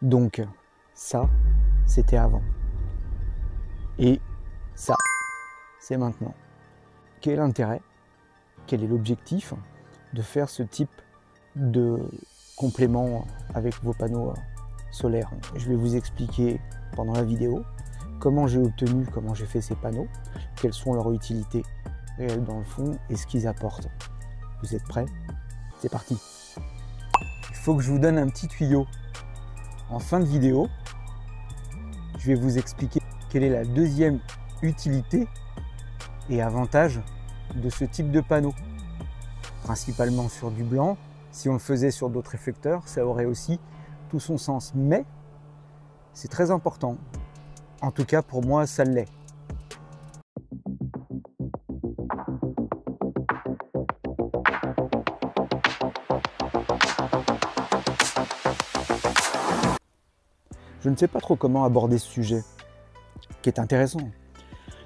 Donc ça, c'était avant. Et ça, c'est maintenant. Quel est l'intérêt? Quel est l'objectif de faire ce type de complément avec vos panneaux solaires? Je vais vous expliquer pendant la vidéo comment j'ai obtenu, comment j'ai fait ces panneaux, quelles sont leurs utilités réelles dans le fond et ce qu'ils apportent. Vous êtes prêts? C'est parti! Il faut que je vous donne un petit tuyau. En fin de vidéo, je vais vous expliquer quelle est la deuxième utilité et avantage de ce type de panneau. Principalement sur du blanc. Si on le faisait sur d'autres réflecteurs, ça aurait aussi tout son sens. Mais c'est très important. En tout cas, pour moi, ça l'est. Je ne sais pas trop comment aborder ce sujet, qui est intéressant.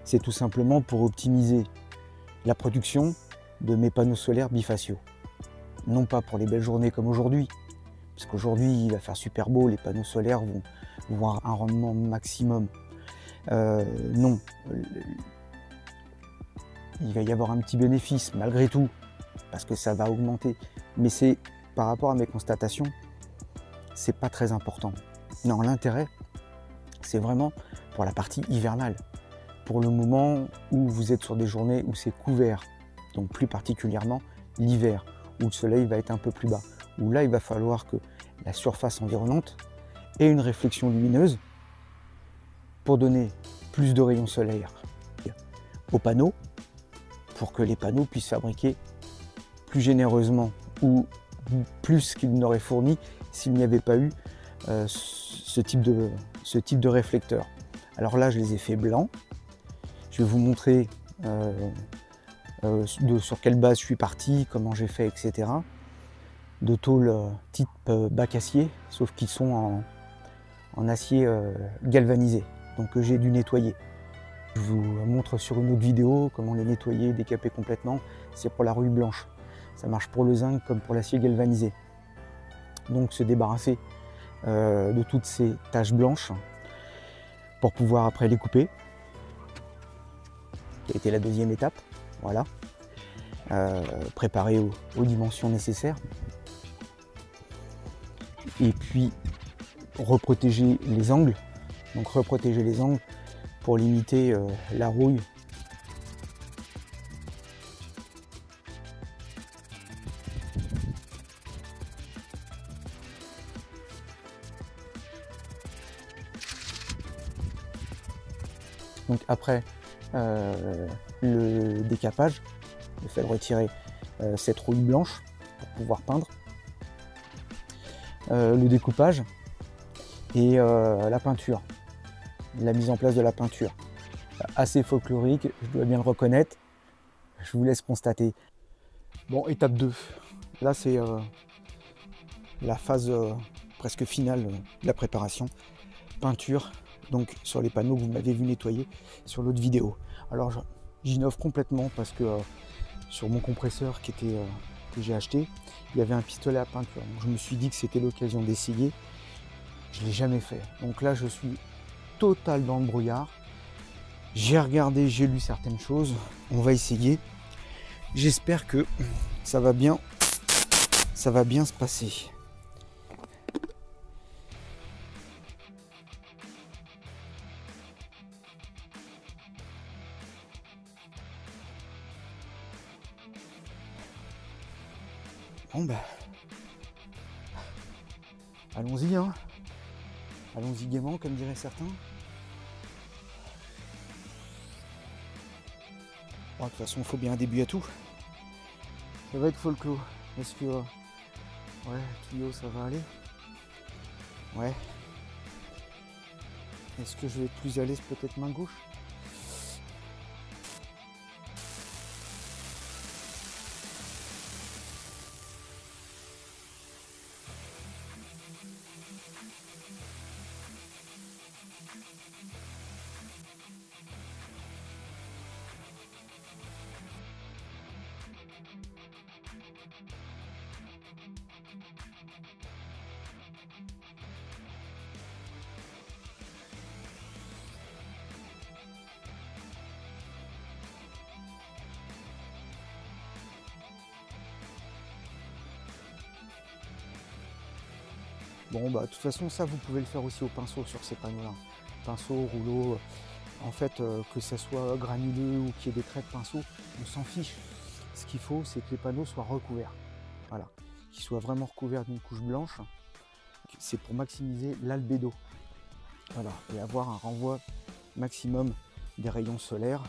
C'est tout simplement pour optimiser la production de mes panneaux solaires bifaciaux. Non pas pour les belles journées comme aujourd'hui, parce qu'aujourd'hui il va faire super beau, les panneaux solaires vont avoir un rendement maximum. Non, il va y avoir un petit bénéfice malgré tout, parce que ça va augmenter. Mais c'est par rapport à mes constatations, c'est pas très important. Non, l'intérêt, c'est vraiment pour la partie hivernale. Pour le moment où vous êtes sur des journées où c'est couvert, donc plus particulièrement l'hiver, où le soleil va être un peu plus bas, où là il va falloir que la surface environnante ait une réflexion lumineuse pour donner plus de rayons solaires aux panneaux, pour que les panneaux puissent fabriquer plus généreusement ou plus qu'ils n'auraient fourni s'il n'y avait pas eu ce type de réflecteur. Alors là, je les ai fait blancs. Je vais vous montrer sur quelle base je suis parti, comment j'ai fait, etc. De tôle type bac acier, sauf qu'ils sont en acier galvanisé, donc j'ai dû nettoyer. Je vous montre sur une autre vidéo comment les nettoyer, décaper complètement. C'est pour la rouille blanche. Ça marche pour le zinc comme pour l'acier galvanisé. Donc se débarrasser de toutes ces taches blanches pour pouvoir après les couper, qui a été la deuxième étape. Voilà, préparer aux dimensions nécessaires et puis reprotéger les angles, donc reprotéger les angles pour limiter la rouille. Donc après le décapage, le fait de retirer cette rouille blanche pour pouvoir peindre, le découpage et la peinture, la mise en place de la peinture. Assez folklorique, je dois bien le reconnaître, je vous laisse constater. Bon, étape 2, là c'est la phase presque finale de la préparation, peinture. Donc sur les panneaux que vous m'avez vu nettoyer sur l'autre vidéo. Alors j'innove complètement parce que sur mon compresseur que j'ai acheté, il y avait un pistolet à peinture. Donc, je me suis dit que c'était l'occasion d'essayer. Je ne l'ai jamais fait. Donc là je suis total dans le brouillard. J'ai regardé, j'ai lu certaines choses. On va essayer. J'espère que ça va bien se passer. Bon bah, allons-y hein. Allons-y gaiement comme diraient certains. Bon, de toute façon, il faut bien un début à tout. Ça va être folklore. Est-ce que... ouais, tuyau, ça va aller? Ouais. Est-ce que je vais être plus à l'aise peut-être main gauche? Bon, bah, de toute façon, ça, vous pouvez le faire aussi au pinceau sur ces panneaux-là. Pinceau, rouleau, en fait, que ça soit granuleux ou qu'il y ait des traits de pinceau, on s'en fiche. Ce qu'il faut, c'est que les panneaux soient recouverts. Voilà, qu'ils soient vraiment recouverts d'une couche blanche. C'est pour maximiser l'albédo. Voilà, et avoir un renvoi maximum des rayons solaires.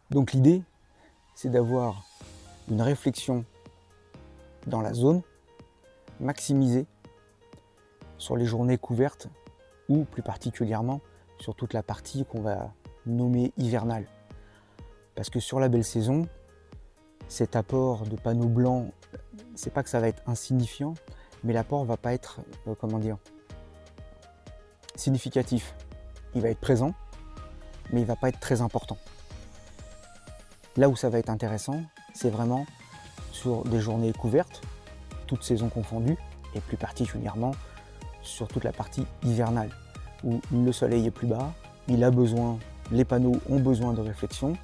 Donc l'idée, c'est d'avoir une réflexion dans la zone, maximisée sur les journées couvertes ou plus particulièrement sur toute la partie qu'on va nommer hivernale. Parce que sur la belle saison, cet apport de panneaux blancs, c'est pas que ça va être insignifiant, mais l'apport va pas être, comment dire, significatif. Il va être présent, mais il va pas être très important. Là où ça va être intéressant, c'est vraiment sur des journées couvertes, toutes saisons confondues, et plus particulièrement sur toute la partie hivernale, où le soleil est plus bas, les panneaux ont besoin de réflexion,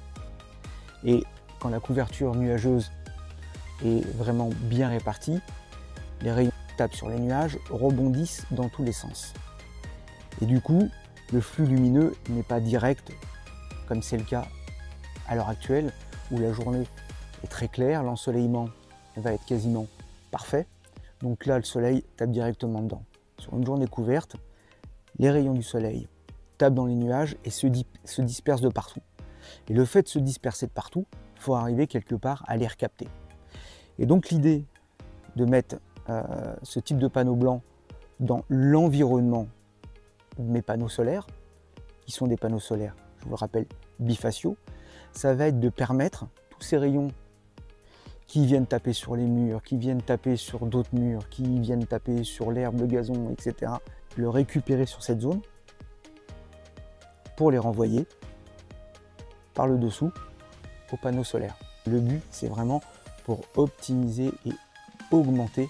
et quand la couverture nuageuse est vraiment bien répartie, les rayons tapent sur les nuages, rebondissent dans tous les sens. Et du coup, le flux lumineux n'est pas direct, comme c'est le cas à l'heure actuelle, où la journée est très claire, l'ensoleillement va être quasiment parfait. Donc là, le soleil tape directement dedans. Sur une journée couverte, les rayons du soleil tapent dans les nuages et se dispersent de partout. Et le fait de se disperser de partout, il faut arriver quelque part à les recapter. Et donc l'idée de mettre ce type de panneau blanc dans l'environnement de mes panneaux solaires, qui sont des panneaux solaires, je vous le rappelle, bifaciaux, ça va être de permettre tous ces rayons qui viennent taper sur les murs, qui viennent taper sur d'autres murs, qui viennent taper sur l'herbe, le gazon, etc., le récupérer sur cette zone pour les renvoyer par le dessous au panneau solaire. Le but, c'est vraiment pour optimiser et augmenter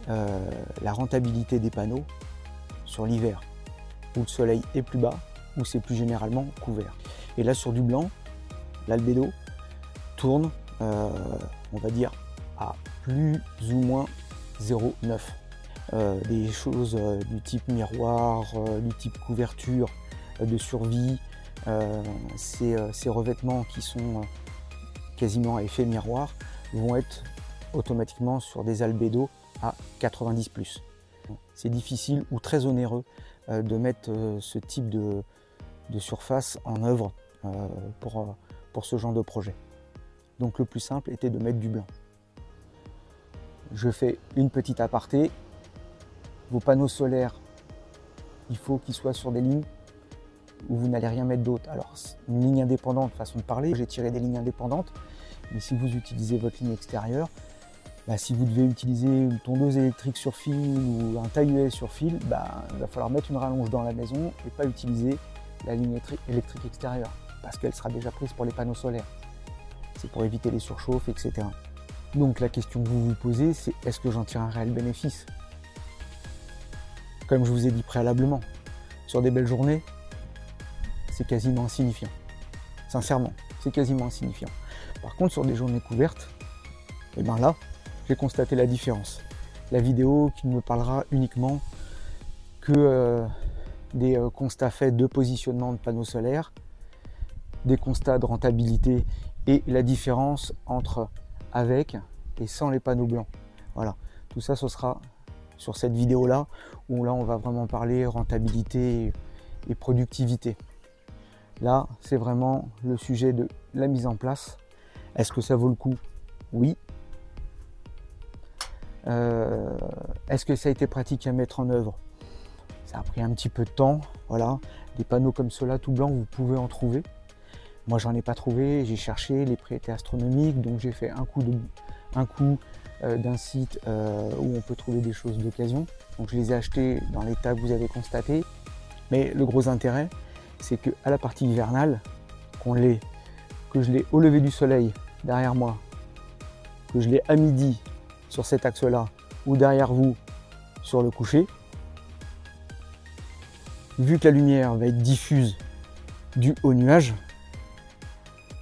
la rentabilité des panneaux sur l'hiver, où le soleil est plus bas, où c'est plus généralement couvert. Et là, sur du blanc, l'albédo tourne, on va dire, à plus ou moins 0,9. Des choses du type miroir, du type couverture de survie, ces revêtements qui sont quasiment à effet miroir vont être automatiquement sur des albédos à 90+. C'est difficile ou très onéreux de mettre ce type de surface en œuvre pour ce genre de projet. Donc le plus simple était de mettre du blanc. Je fais une petite aparté. Vos panneaux solaires, il faut qu'ils soient sur des lignes où vous n'allez rien mettre d'autre. Alors une ligne indépendante, façon de parler, j'ai tiré des lignes indépendantes, mais si vous utilisez votre ligne extérieure, si vous devez utiliser une tondeuse électrique sur fil ou un taille-haie sur fil, il va falloir mettre une rallonge dans la maison et pas utiliser la ligne électrique extérieure parce qu'elle sera déjà prise pour les panneaux solaires. C'est pour éviter les surchauffes, etc. Donc la question que vous vous posez, c'est est-ce que j'en tire un réel bénéfice? Comme je vous ai dit préalablement, sur des belles journées, c'est quasiment insignifiant. Sincèrement, c'est quasiment insignifiant. Par contre, sur des journées couvertes, et bien là, j'ai constaté la différence. La vidéo qui ne me parlera uniquement que des constats faits de positionnement de panneaux solaires, des constats de rentabilité et la différence entre avec et sans les panneaux blancs. Voilà, tout ça, ce sera sur cette vidéo-là, où là, on va vraiment parler rentabilité et productivité. Là, c'est vraiment le sujet de la mise en place. Est-ce que ça vaut le coup? Oui. Est-ce que ça a été pratique à mettre en œuvre? Ça a pris un petit peu de temps. Voilà, des panneaux comme ceux-là, tout blanc, vous pouvez en trouver. Moi, j'en ai pas trouvé. J'ai cherché, les prix étaient astronomiques, donc j'ai fait un coup d'un site où on peut trouver des choses d'occasion. Donc je les ai achetés dans l'état que vous avez constaté. Mais le gros intérêt, c'est qu'à la partie hivernale, qu'on l'ait que je l'ai au lever du soleil derrière moi, que je l'ai à midi sur cet axe-là, ou derrière vous sur le coucher, vu que la lumière va être diffuse due au nuage,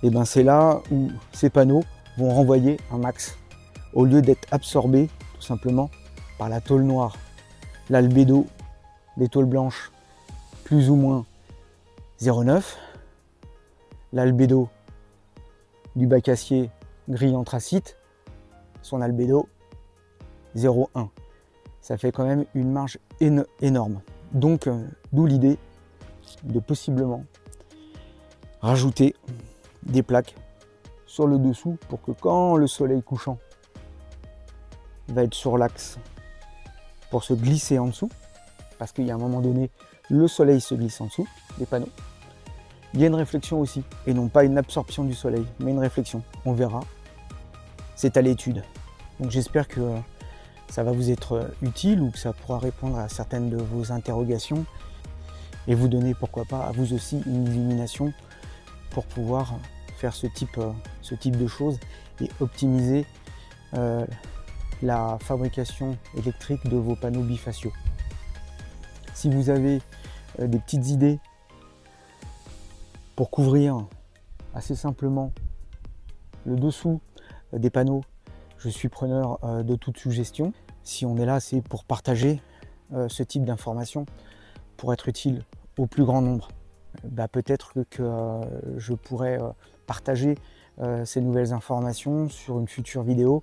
et ben c'est là où ces panneaux vont renvoyer un max, au lieu d'être absorbés tout simplement par la tôle noire. L'albédo des tôles blanches, plus ou moins 0,9. L'albédo du bac acier gris anthracite, son albédo 0,1. Ça fait quand même une marge énorme. Donc, d'où l'idée de possiblement rajouter des plaques sur le dessous pour que quand le soleil couchant va être sur l'axe pour se glisser en dessous, parce qu'il y a un moment donné, le soleil se glisse en dessous des panneaux, il y a une réflexion aussi, et non pas une absorption du soleil, mais une réflexion. On verra, c'est à l'étude. Donc j'espère que ça va vous être utile ou que ça pourra répondre à certaines de vos interrogations et vous donner, pourquoi pas, à vous aussi une illumination pour pouvoir faire ce type de choses et optimiser la fabrication électrique de vos panneaux bifaciaux. Si vous avez des petites idées pour couvrir assez simplement le dessous des panneaux, je suis preneur de toute suggestion. Si on est là, c'est pour partager ce type d'informations, pour être utile au plus grand nombre. Peut-être que je pourrais partager ces nouvelles informations sur une future vidéo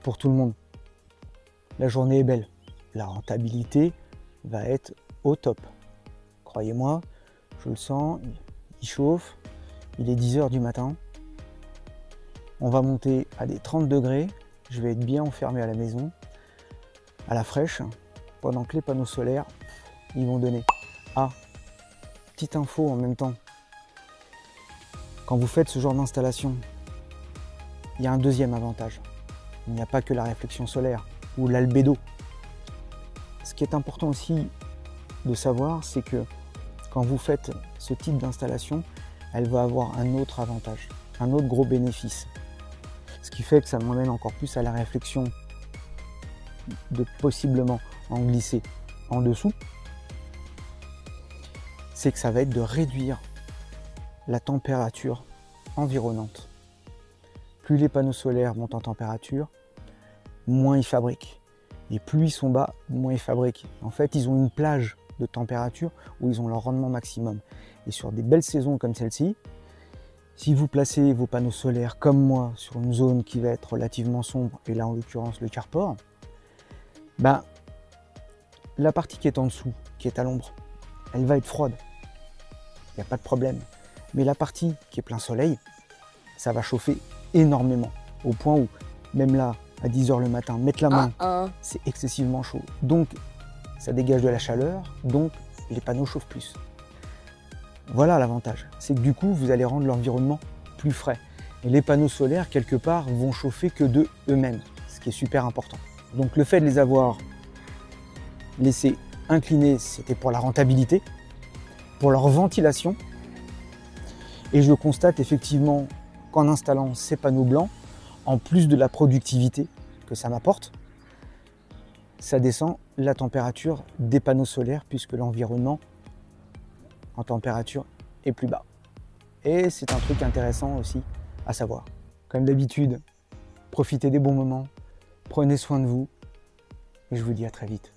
pour tout le monde. La journée est belle, la rentabilité va être au top. Croyez-moi, je le sens, il chauffe, il est 10 h du matin. On va monter à des 30 degrés, je vais être bien enfermé à la maison, à la fraîche, pendant que les panneaux solaires, ils vont donner. Ah, petite info en même temps, quand vous faites ce genre d'installation, il y a un deuxième avantage. Il n'y a pas que la réflexion solaire ou l'albédo. Ce qui est important aussi de savoir, c'est que quand vous faites ce type d'installation, elle va avoir un autre avantage, un autre gros bénéfice. Ce qui fait que ça m'emmène encore plus à la réflexion de possiblement en glisser en dessous, c'est que ça va être de réduire la température environnante. Plus les panneaux solaires montent en température, moins ils fabriquent. Et plus ils sont bas, moins ils fabriquent. En fait, ils ont une plage de température où ils ont leur rendement maximum. Et sur des belles saisons comme celle-ci, si vous placez vos panneaux solaires comme moi sur une zone qui va être relativement sombre, et là en l'occurrence le carport, la partie qui est en dessous, qui est à l'ombre, elle va être froide. Il n'y a pas de problème. Mais la partie qui est plein soleil, ça va chauffer énormément. Au point où, même là, à 10 h le matin, mettre la main, c'est excessivement chaud. Donc, ça dégage de la chaleur, donc les panneaux chauffent plus. Voilà l'avantage, c'est que du coup, vous allez rendre l'environnement plus frais. Et les panneaux solaires, quelque part, vont chauffer que de eux-mêmes, ce qui est super important. Donc le fait de les avoir laissés inclinés, c'était pour la rentabilité, pour leur ventilation. Et je constate effectivement qu'en installant ces panneaux blancs, en plus de la productivité que ça m'apporte, ça descend la température des panneaux solaires puisque l'environnement en température est plus bas. Et c'est un truc intéressant aussi à savoir. Comme d'habitude, profitez des bons moments, prenez soin de vous et je vous dis à très vite.